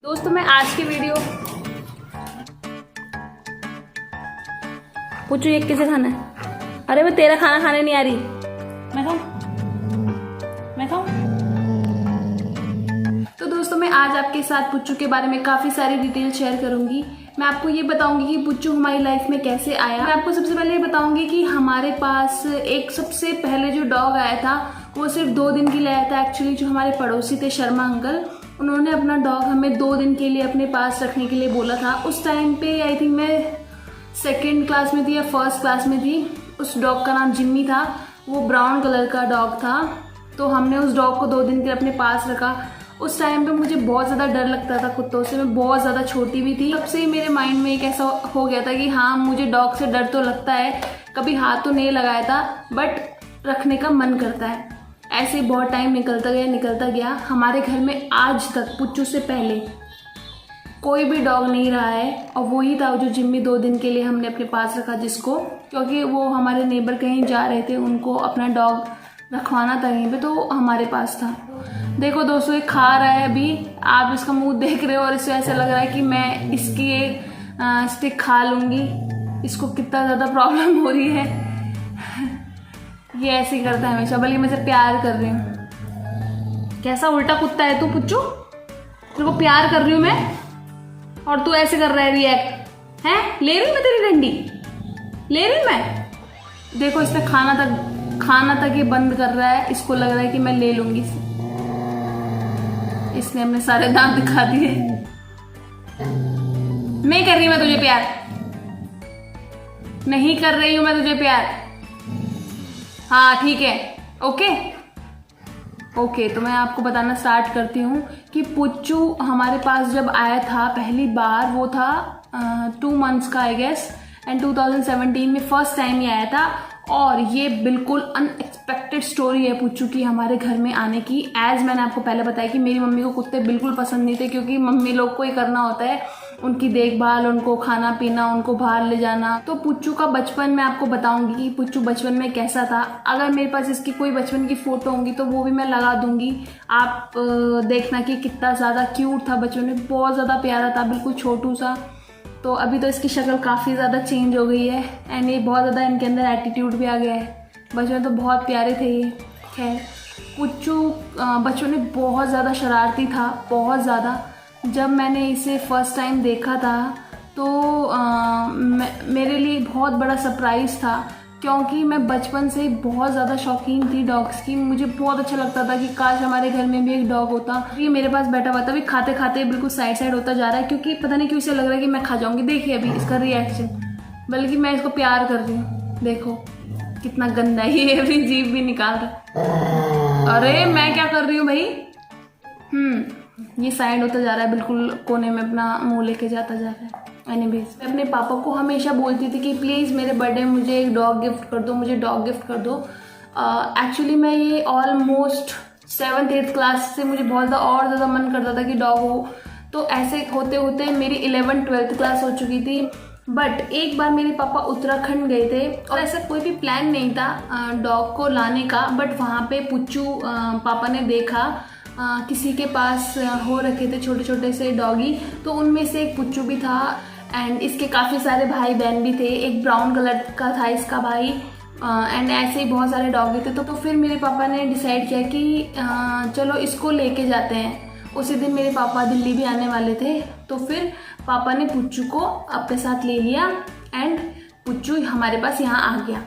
दोस्तों मैं आज की वीडियो पूछू एक कैसे खाना है। अरे मैं तेरा खाना खाने नहीं आ रही। मैं खाऊं। तो दोस्तों मैं आज आपके साथ पुच्चू के बारे में काफ़ी सारी डिटेल शेयर करूंगी। मैं आपको ये बताऊंगी कि पुच्चू हमारी लाइफ में कैसे आया। मैं आपको सबसे पहले ये बताऊंगी कि हमारे पास एक सबसे पहले जो डॉग आया था वो सिर्फ 2 दिन के लिए आया था। एक्चुअली जो हमारे पड़ोसी थे शर्मा अंकल, उन्होंने अपना डॉग हमें 2 दिन के लिए अपने पास रखने के लिए बोला था। उस टाइम पे आई थिंक मैं 2nd क्लास में थी या 1st क्लास में थी। उस डॉग का नाम जिम्मी था। वो ब्राउन कलर का डॉग था। तो हमने उस डॉग को 2 दिन के लिए अपने पास रखा। उस टाइम पे मुझे बहुत ज़्यादा डर लगता था कुत्तों से। मैं बहुत ज़्यादा छोटी भी थी। तब से ही मेरे माइंड में एक ऐसा हो गया था कि हाँ मुझे डॉग से डर तो लगता है। कभी हाथ तो नहीं लगाया था बट रखने का मन करता है। ऐसे ही बहुत टाइम निकलता गया। हमारे घर में आज तक पुच्चू से पहले कोई भी डॉग नहीं रहा है और वही था जो जिम्मी 2 दिन के लिए हमने अपने पास रखा, जिसको क्योंकि वो हमारे नेबर कहीं जा रहे थे, उनको अपना डॉग रखवाना था कहीं पे, तो हमारे पास था। देखो दोस्तों ये खा रहा है अभी, आप इसका मुंह देख रहे हो और इससे ऐसा लग रहा है कि मैं इसकी एक स्टिक खा लूँगी। इसको कितना ज़्यादा प्रॉब्लम हो रही है। ये ऐसे ही करता है हमेशा, बल्कि मैं इसे प्यार कर रही हूँ। कैसा उल्टा कुत्ता है तू पुच्चू, तेरे को प्यार कर रही हूँ मैं और तू ऐसे कर रहा है रिएक्ट है। ले रही मैं तेरी डंडी, ले रही मैं। देखो इसने खाना तक ये बंद कर रहा है। इसको लग रहा है कि मैं ले लूंगी। इसने अपने सारे दांत दिखा दिए। नहीं कर रही मैं तुझे प्यार, नहीं कर रही हूं मैं तुझे प्यार। हाँ ठीक है, ओके। तो मैं आपको बताना स्टार्ट करती हूँ कि पुच्चू हमारे पास जब आया था पहली बार, वो था 2 मंथ्स का आई गेस, एंड 2017 में फर्स्ट टाइम ही आया था। और ये बिल्कुल अनएक्सपेक्टेड स्टोरी है पुच्चू की हमारे घर में आने की। एज मैंने आपको पहले बताया कि मेरी मम्मी को कुत्ते बिल्कुल पसंद नहीं थे, क्योंकि मम्मी लोग को ही करना होता है उनकी देखभाल, उनको खाना पीना, उनको बाहर ले जाना। तो पुच्चू का बचपन मैं आपको बताऊंगी कि पुच्चू बचपन में कैसा था। अगर मेरे पास इसकी कोई बचपन की फ़ोटो होंगी तो वो भी मैं लगा दूंगी। आप देखना कि कितना ज़्यादा क्यूट था बचपन में, बहुत ज़्यादा प्यारा था, बिल्कुल छोटू सा। तो अभी तो इसकी शक्ल काफ़ी ज़्यादा चेंज हो गई है एंड ये बहुत ज़्यादा इनके अंदर एटीट्यूड भी आ गया है। बचपन तो बहुत प्यारे थे ये। खैर पुच्चू बचपन में बहुत ज़्यादा शरारती था, बहुत ज़्यादा। जब मैंने इसे फर्स्ट टाइम देखा था तो मेरे लिए बहुत बड़ा सरप्राइज़ था, क्योंकि मैं बचपन से बहुत ज़्यादा शौकीन थी डॉग्स की। मुझे बहुत अच्छा लगता था कि काश हमारे घर में भी एक डॉग होता। ये मेरे पास बैठा हुआ था, अभी खाते खाते बिल्कुल साइड होता जा रहा है, क्योंकि पता नहीं क्यों इसे लग रहा है कि मैं खा जाऊंगी। देखिए अभी इसका रिएक्शन, बल्कि मैं इसको प्यार कर रही हूँ। देखो कितना गंदा है ये, अभी जीभ भी निकाल रहा। अरे मैं क्या कर रही हूँ भाई। ये साइड होता जा रहा है, बिल्कुल कोने में अपना मुँह लेके जाता जा रहा है। एनीवेज मैं अपने पापा को हमेशा बोलती थी कि प्लीज़ मेरे बर्थडे में मुझे एक डॉग गिफ्ट कर दो, मुझे डॉग गिफ्ट कर दो। एक्चुअली मैं ये ऑलमोस्ट 7th 8th क्लास से मुझे बहुत ज़्यादा और ज़्यादा मन करता था कि डॉग हो। तो ऐसे होते होते मेरी 11th 12th क्लास हो चुकी थी। बट एक बार मेरे पापा उत्तराखंड गए थे और ऐसा कोई भी प्लान नहीं था डॉग को लाने का। बट वहाँ पे पुच्चू पापा ने देखा, किसी के पास हो रखे थे छोटे छोटे से डॉगी, तो उनमें से एक पुच्चू भी था। एंड इसके काफ़ी सारे भाई बहन भी थे। एक ब्राउन कलर का था इसका भाई, एंड ऐसे ही बहुत सारे डॉगी थे। तो फिर मेरे पापा ने डिसाइड किया कि चलो इसको लेके जाते हैं। उसी दिन मेरे पापा दिल्ली भी आने वाले थे, तो फिर पापा ने पुच्चू को अपने साथ ले लिया एंड पुच्चू हमारे पास यहाँ आ गया।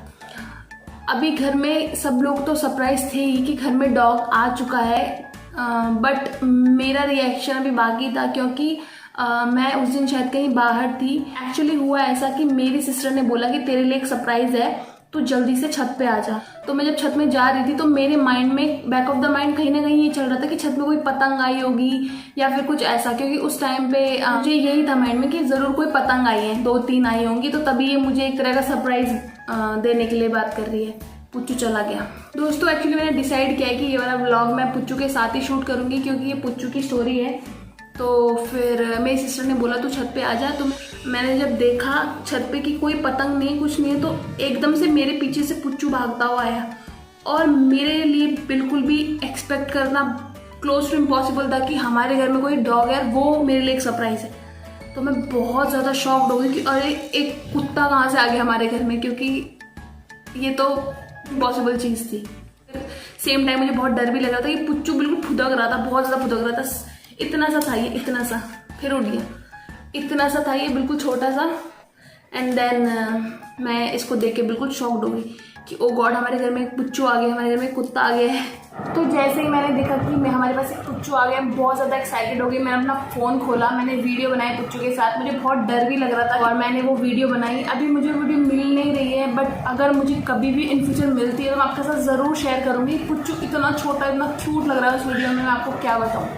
अभी घर में सब लोग तो सरप्राइज थे ही कि घर में डॉग आ चुका है, बट मेरा रिएक्शन अभी बाकी था, क्योंकि मैं उस दिन शायद कहीं बाहर थी। एक्चुअली हुआ ऐसा कि मेरी सिस्टर ने बोला कि तेरे लिए एक सरप्राइज है, तू जल्दी से छत पे आ जा। तो मैं जब छत में जा रही थी तो मेरे माइंड में, बैक ऑफ द माइंड, कहीं ना कहीं ये चल रहा था कि छत में कोई पतंग आई होगी या फिर कुछ ऐसा, क्योंकि उस टाइम पे मुझे यही था माइंड में कि ज़रूर कोई पतंग आई है, 2-3 आई होंगी, तो तभी ये मुझे एक तरह का सरप्राइज देने के लिए बात कर रही है। पुच्चू चला गया। दोस्तों एक्चुअली मैंने डिसाइड किया है कि ये वाला व्लॉग मैं पुच्चू के साथ ही शूट करूँगी, क्योंकि ये पुच्चू की स्टोरी है। तो फिर मेरी सिस्टर ने बोला तू छत पे आ जा। तो मैंने जब देखा छत पे कि कोई पतंग नहीं, कुछ नहीं है, तो एकदम से मेरे पीछे से पुच्चू भागता हुआ आया और मेरे लिए बिल्कुल भी एक्सपेक्ट करना क्लोज टू इम्पॉसिबल था कि हमारे घर में कोई डॉग है, वो मेरे लिए एक सरप्राइज़ है। तो मैं बहुत ज़्यादा शॉक्ड हो गई कि अरे एक कुत्ता कहाँ से आ गया हमारे घर में, क्योंकि ये तो इम्पॉसिबल चीज़ थी। सेम टाइम मुझे बहुत डर भी लग रहा था कि पुच्चू बिल्कुल फुदक रहा था, बहुत ज़्यादा फुदक रहा था। इतना सा था ये, इतना सा, फिर उड़ गया, इतना सा था ये, बिल्कुल छोटा सा। एंड देन मैं इसको देख के बिल्कुल शॉक्ड हो गई कि ओ गॉड, हमारे घर में एक पुच्चू आ गया, हमारे घर में एक कुत्ता आ गया है। तो जैसे ही मैंने देखा कि हमारे पास एक पुच्चू आ गया, बहुत ज़्यादा एक्साइटेड हो गई। मैंने अपना फ़ोन खोला, मैंने वीडियो बनाई पुच्चू के साथ। मुझे बहुत डर भी लग रहा था और मैंने वो वीडियो बनाई। अभी मुझे वीडियो मिल नहीं रही है, बट अगर मुझे कभी भी इन फ्यूचर मिलती है तो मैं आपके साथ ज़रूर शेयर करूँगी। पुच्चू इतना छोटा, इतना क्यूट लग रहा है उस वीडियो में, मैं आपको क्या बताऊँ।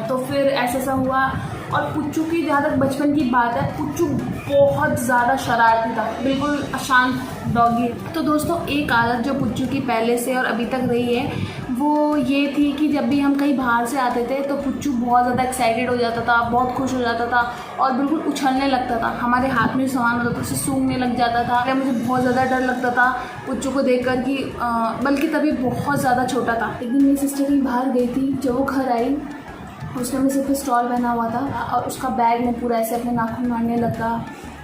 तो फिर ऐसा हुआ। और पुच्चू की जहाँ तक बचपन की बात है, पुच्चू बहुत ज़्यादा शरारती था, बिल्कुल अशांत डॉगी। तो दोस्तों, एक आदत जो पुच्चू की पहले से और अभी तक रही है वो ये थी कि जब भी हम कहीं बाहर से आते थे तो पुच्चू बहुत ज़्यादा एक्साइटेड हो जाता था, बहुत खुश हो जाता था और बिल्कुल उछलने लगता था। हमारे हाथ में सामान होता था उसे सूंघने लग जाता था। मुझे बहुत ज़्यादा डर लगता था पुच्चू को देख कर कि बल्कि तभी बहुत ज़्यादा छोटा था। एक दिन मेरी सिस्टर कहीं बाहर गई थी, जब वो घर आई उसने मुझे सिर्फ स्टॉल पहना हुआ था और उसका बैग में पूरा ऐसे अपने नाखून मारने लगा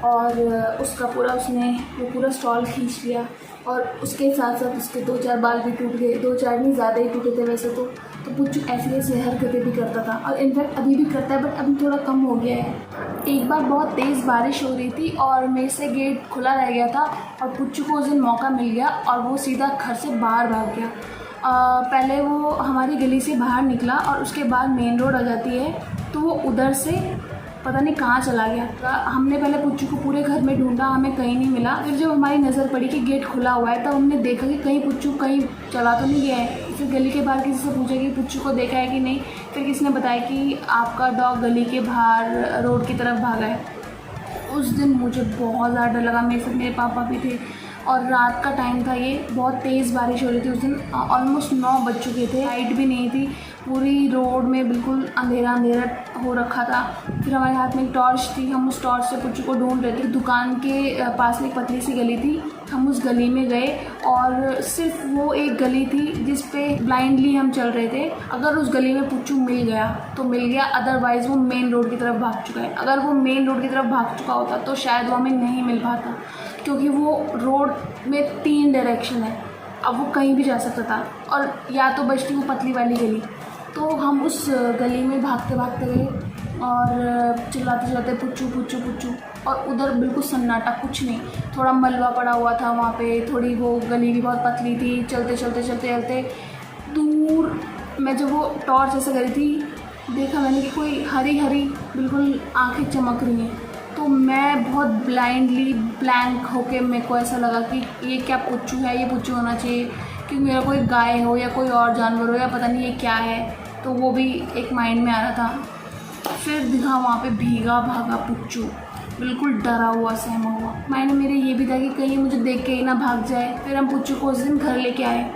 और उसका पूरा उसने वो पूरा स्टॉल खींच लिया। और उसके साथ साथ उसके 2-4 बाल भी टूट गए, 2-4 नहीं, ज़्यादा ही टूटे थे वैसे तो पुच्चू ऐसी हरकतें भी करता था और इनफैक्ट अभी भी करता है, बट अभी थोड़ा कम हो गया है। एक बार बहुत तेज़ बारिश हो रही थी और मेरे से गेट खुला रह गया था और पुच्चू को उस दिन मौका मिल गया और वो सीधा घर से बाहर भाग गया। पहले वो हमारी गली से बाहर निकला और उसके बाद मेन रोड आ जाती है, तो वो उधर से पता नहीं कहाँ चला गया। हमने पहले पुच्चू को पूरे घर में ढूंढा, हमें कहीं नहीं मिला। फिर जब हमारी नज़र पड़ी कि गेट खुला हुआ है, तब हमने देखा कि कहीं पुच्चू कहीं चला तो नहीं गया है। फिर गली के बाहर किसी से पूछा कि पुच्चू को देखा है कि नहीं। फिर किसी ने बताया कि आपका डॉग गली के बाहर रोड की तरफ भागा है। उस दिन मुझे बहुत ज़्यादा डर लगा। मेरे साथ मेरे पापा भी थे और रात का टाइम था, ये बहुत तेज़ बारिश हो रही थी उस दिन। ऑलमोस्ट 9 बज चुके थे, लाइट भी नहीं थी, पूरी रोड में बिल्कुल अंधेरा हो रखा था। फिर हमारे हाथ में एक टॉर्च थी, हम उस टॉर्च से पुच्चू को ढूंढ रहे थे। दुकान के पास में एक पतली सी गली थी, हम उस गली में गए और सिर्फ वो एक गली थी जिस पे ब्लाइंडली हम चल रहे थे। अगर उस गली में पुच्चू मिल गया तो मिल गया, अदरवाइज़ वो मेन रोड की तरफ भाग चुका है। अगर वो मेन रोड की तरफ भाग चुका होता तो शायद वो हमें नहीं मिल पाता, क्योंकि वो रोड में 3 डायरेक्शन है, अब वो कहीं भी जा सकता था और या तो बचती वो पतली वाली गली। तो हम उस गली में भागते भागते गए और चिल्लाते पुच्चू पुच्चू पुच्चू, और उधर बिल्कुल सन्नाटा, कुछ नहीं, थोड़ा मलबा पड़ा हुआ था वहाँ पे, थोड़ी वो गली भी बहुत पतली थी। चलते दूर मैं जब वो टॉर्च ऐसे करी थी, देखा मैंने कि कोई हरी बिल्कुल आँखें चमक रही हैं। तो मैं बहुत ब्लाइंडली ब्लैंक होके मेरे को ऐसा लगा कि ये क्या पुच्चू है, ये पुच्चू होना चाहिए, क्योंकि मेरा कोई गाय हो या कोई और जानवर हो या पता नहीं ये क्या है, तो वो भी एक माइंड में आ रहा था। फिर दिखा वहाँ पे भीगा भागा पुच्चू, बिल्कुल डरा हुआ सहमा हुआ। माइंड में मेरे ये भी था कि कहीं मुझे देख के ही ना भाग जाए। फिर हम पुच्चू को उस दिन घर लेके आए।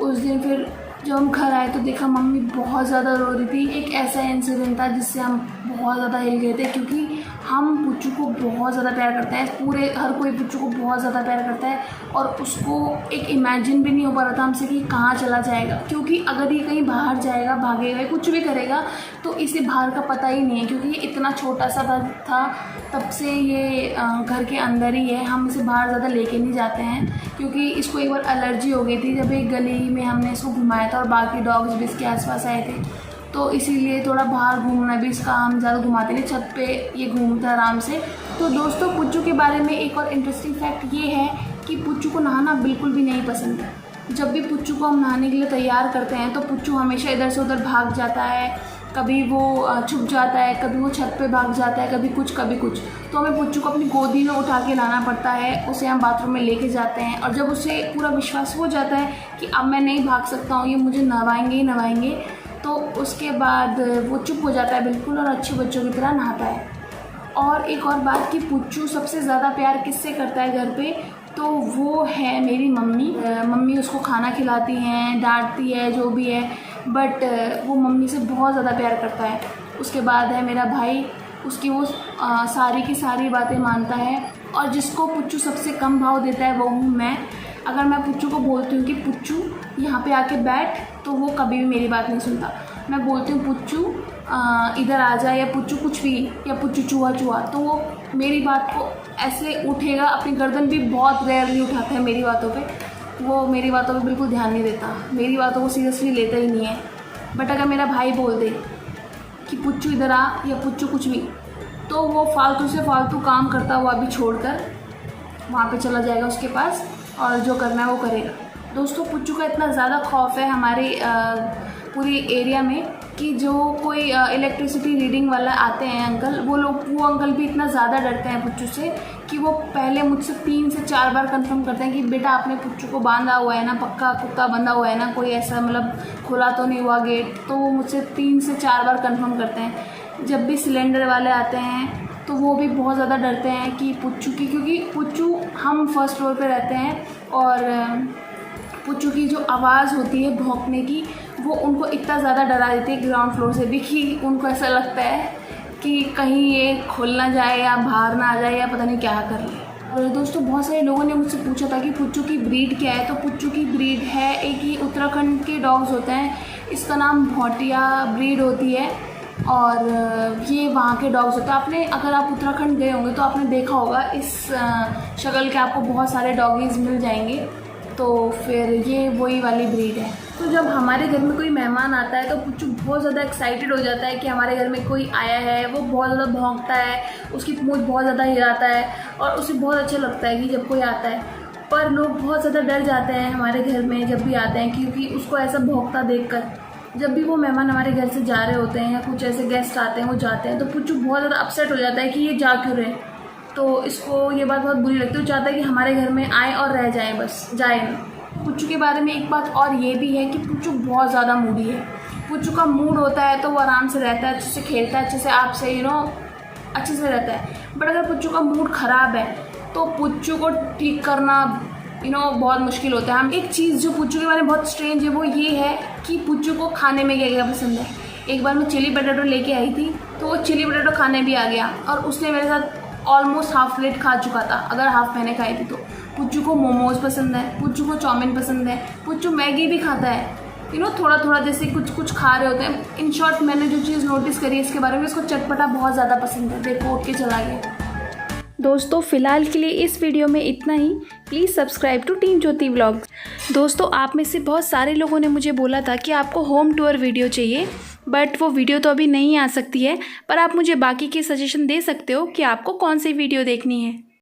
उस दिन फिर जब हम घर आए तो देखा मम्मी बहुत ज़्यादा रो रही थी। एक ऐसा इंसिडेंट था जिससे हम बहुत ज़्यादा हिल गए थे, क्योंकि हम पुच्चू को बहुत ज़्यादा प्यार करते हैं, हर कोई पुच्चू को बहुत ज़्यादा प्यार करता है और उसको एक इमेजिन भी नहीं हो पा रहा था हमसे कि कहाँ चला जाएगा, क्योंकि अगर ये कहीं बाहर जाएगा, भागेगा, कुछ भी करेगा तो इसे बाहर का पता ही नहीं है, क्योंकि ये इतना छोटा सा था तब से ये घर के अंदर ही है। हम इसे बाहर ज़्यादा लेके नहीं जाते हैं, क्योंकि इसको एक बार एलर्जी हो गई थी जब एक गली में हमने इसको घुमाया था और बाकी डॉग्स भी इसके आसपास आए थे, तो इसीलिए थोड़ा बाहर घूमना भी इसका हम ज़्यादा घुमाते नहीं, छत पे ये घूमता है आराम से। तो दोस्तों, पुच्चू के बारे में एक और इंटरेस्टिंग फैक्ट ये है कि पुच्चू को नहाना बिल्कुल भी नहीं पसंद है। जब भी पुच्चू को हम नहाने के लिए तैयार करते हैं तो पुच्चू हमेशा इधर से उधर भाग जाता है, कभी वो छुप जाता है, कभी वो छत पे भाग जाता है, कभी कुछ। तो हमें पुच्चू को अपनी गोदी में उठा के लाना पड़ता है, उसे हम बाथरूम में लेके जाते हैं और जब उसे पूरा विश्वास हो जाता है कि अब मैं नहीं भाग सकता हूँ, ये मुझे नहवाएंगे ही नहवाएंगे, तो उसके बाद वो चुप हो जाता है बिल्कुल और अच्छे बच्चों की तरह नहाता है। और एक और बात कि पुच्चू सबसे ज़्यादा प्यार किससे करता है घर पे, तो वो है मेरी मम्मी। मम्मी उसको खाना खिलाती हैं, डांटती है, जो भी है, बट वो मम्मी से बहुत ज़्यादा प्यार करता है। उसके बाद है मेरा भाई, उसकी वो सारी की सारी बातें मानता है, और जिसको पुच्चू सबसे कम भाव देता है वो हूँ मैं। अगर मैं पुच्चू को बोलती हूँ कि पुच्चू यहाँ पे आके बैठ, तो वो कभी भी मेरी बात नहीं सुनता। मैं बोलती हूँ पुच्चू इधर आ जा, या पुच्चू कुछ भी, या पुच्चू चूहा चूहा, तो वो मेरी बात को ऐसे उठेगा, अपनी गर्दन भी बहुत रेयरली उठाता है मेरी बातों पे। वो मेरी बातों पे बिल्कुल ध्यान नहीं देता, मेरी बातों को सीरियसली लेता ही नहीं है। बट अगर मेरा भाई बोल दे कि पुच्चू इधर आ या पुच्चू कुछ भी, तो वो फालतू से फालतू काम करता हुआ भी छोड़कर वहाँ पे चला जाएगा उसके पास, और जो करना है वो करेगा। दोस्तों, पुच्चू का इतना ज़्यादा खौफ है हमारे पूरी एरिया में कि जो कोई इलेक्ट्रिसिटी रीडिंग वाला आते हैं अंकल, वो अंकल भी इतना ज़्यादा डरते हैं पुच्चू से कि वो पहले मुझसे 3 से 4 बार कंफर्म करते हैं कि बेटा आपने पुच्चू को बांधा हुआ है ना, पक्का कुत्ता बंधा हुआ है ना, कोई ऐसा मतलब खुला तो नहीं हुआ गेट। तो वो मुझसे 3 से 4 बार कंफर्म करते हैं। जब भी सिलेंडर वाले आते हैं तो वो भी बहुत ज़्यादा डरते हैं कि पुच्चू की, क्योंकि पुच्चू, हम फर्स्ट फ्लोर पे रहते हैं और पुच्चू की जो आवाज़ होती है भौंकने की, वो उनको इतना ज़्यादा डरा देती है ग्राउंड फ्लोर से भी कि उनको ऐसा लगता है कि कहीं ये खुल ना जाए या बाहर ना आ जाए या पता नहीं क्या कर ले। और दोस्तों, बहुत सारे लोगों ने मुझसे पूछा था कि पुच्चू की ब्रीड क्या है। तो पुच्चू की ब्रीड है, एक ही उत्तराखंड के डॉग्स होते हैं, इसका नाम भौटिया ब्रीड होती है और ये वहाँ के डॉग्स होते हैं। आपने, अगर आप उत्तराखंड गए होंगे तो आपने देखा होगा इस शक्ल के आपको बहुत सारे डॉगीज़ मिल जाएंगे। तो फिर ये वही वाली ब्रीड है। तो जब हमारे घर में कोई मेहमान आता है तो पुच्चू बहुत ज़्यादा एक्साइटेड हो जाता है कि हमारे घर में कोई आया है। वो बहुत ज़्यादा भौंकता है, उसकी पूंछ बहुत ज़्यादा हिलाता है और उसे बहुत अच्छा लगता है कि जब कोई आता है। पर लोग बहुत ज़्यादा डर जाते हैं हमारे घर में जब भी आते हैं, क्योंकि उसको ऐसा भौंकता देखकर। जब भी वो मेहमान हमारे घर से जा रहे होते हैं या कुछ ऐसे गेस्ट आते हैं, वो जाते हैं, तो पुच्चू बहुत ज़्यादा अपसेट हो जाता है कि ये जा क्यों रहे। तो इसको ये बात बहुत बुरी लगती है। वो चाहता है कि हमारे घर में आए और रह जाए, बस जाए नहीं। पुच्चू के बारे में एक बात और ये भी है कि पुच्चू बहुत ज़्यादा मूडी है। पुच्चू का मूड होता है तो वो आराम से रहता है, अच्छे से खेलता है, अच्छे से आपसे अच्छे से रहता है। बट अगर पुच्चू का मूड ख़राब है तो पुच्चू को ठीक करना बहुत मुश्किल होता है। हम एक चीज़ जो पुच्चू के बारे में बहुत स्ट्रेंज है वो ये है कि पुच्चू को खाने में क्या क्या पसंद है। एक बार मैं चिली पोटैटो लेके आई थी तो वो चिली पोटैटो खाने भी आ गया और उसने मेरे साथ ऑलमोस्ट हाफ प्लेट खा चुका था, अगर हाफ मैंने खाई थी तो। पुच्चू को मोमोज पसंद है, पुच्चू को चाउमीन पसंद है, पुच्चू मैगी भी खाता है, थोड़ा थोड़ा जैसे कुछ खा रहे होते हैं। इन शॉर्ट, मैंने जो चीज़ नोटिस करी इसके बारे में, इसको चटपटा बहुत ज़्यादा पसंद है। देखो, उठ के चला गया। दोस्तों, फ़िलहाल के लिए इस वीडियो में इतना ही। Please subscribe to team Jyoti vlogs. दोस्तों, आप में से बहुत सारे लोगों ने मुझे बोला था कि आपको होम टूर वीडियो चाहिए, बट वो वीडियो तो अभी नहीं आ सकती है, पर आप मुझे बाकी के सजेशन दे सकते हो कि आपको कौन सी वीडियो देखनी है।